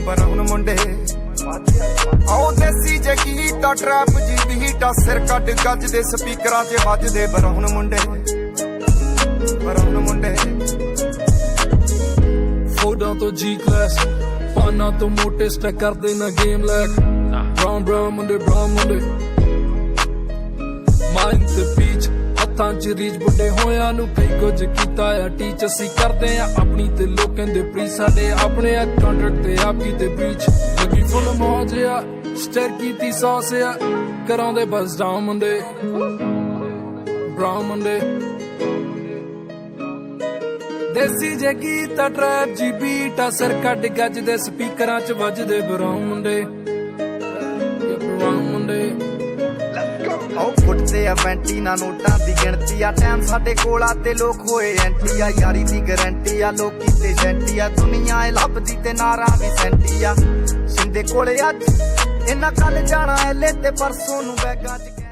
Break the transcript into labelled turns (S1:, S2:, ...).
S1: brown ਮੁੰਡੇ ਆਓ ਦੇਸੀ ਜੇ ਗੀਤਾ ਟਰੈਪ ਜੀ ਬੀਟਾ ਸਿਰ ਕੱਢ ਗੱਜ ਦੇ ਸਪੀਕਰਾਂ 'ਚ ਵੱਜਦੇ ਬਰਾਉਨ ਮੁੰਡੇ
S2: ਫੋਟੋਆਂ ਤੋਂ ਜੀ ਕਲਾਸ ਪਾਨਾ ਤੋਂ ਮੋਟੇ ਸਟੈਕ ਕਰਦੇ ਨਾ ਗੇਮ ਲੈਕ ਬਰਾਉਨ ਮੁੰਡੇ ਮਾਈਂਡ ਤੇ ਪੀਚ ਹੱਥਾਂ 'ਚ ਰੀਚ ਬੁੱਢੇ ਹੋਇਆਂ ਨੂੰ ਕਈ ਕੁਝ ਕੀਤਾ ਆ ਟੀਚ ਅਸੀਂ ਕਰਦੇ ਆ ਆਪਣੀ ਤੇ ਲੋਕਾਂ ਦੇ ਪ੍ਰੀ ਸਾਡੇ ਆਪਣੇ ਆ ਕੰਟਰੈਕਟ ਤੇ ਆਪ ਕੀਤੇ ਬ੍ਰੀਚ ਲੱਗੀ ਫੁੱਲ ਮੌਜ ਆ ਸਟਰ ਕੀਤੀ ਸੌਸ ਆ ਕਰਾਉਂਦੇ ਬਸ ਡਾਊਨ ਮੁੰਡੇ ਬਰਾਊਨ ਮੁੰਡੇ ਦੇਸੀ ਜੇ ਗੀਤਾ ਟਰੈਪ ਜੀ ਬੀਟਾ ਸਿਰ ਕੱਢ ਗੱਜ ਦੇ ਸਪੀਕਰਾਂ 'ਚ ਵੱਜਦੇ ਬਰਾਊਨ ਮੁੰਡੇ
S1: ਆਓ ਫੁੱਟਦੇ ਆ ਵੈਂਟੀ ਨਾ ਨੋਟਾਂ ਦੀ ਗਿਣਤੀ ਆ ਟਾਈਮ ਸਾਡੇ ਕੋਲ ਆ ਤੇ ਲੋਕ ਹੋਏ ਐਂਟੀ ਆ ਯਾਰੀ ਦੀ ਗਰੰਟੀ ਆ ਲੋਕੀ ਤੇ ਜੈਂਟੀ ਆ ਦੁਨੀਆ ਏ ਲੱਭਦੀ ਤੇ ਨਾਰਾ ਵੀ ਸੈਂਟੀ ਆ ਸਿੰਦੇ ਕੋਲੇ ਅੱਜ ਇਹਨਾਂ ਕੱਲ ਜਾਣਾ ਐਲੇ ਤੇ ਪਰਸੋਂ ਨੂੰ ਬੈਗਾਂ 'ਚ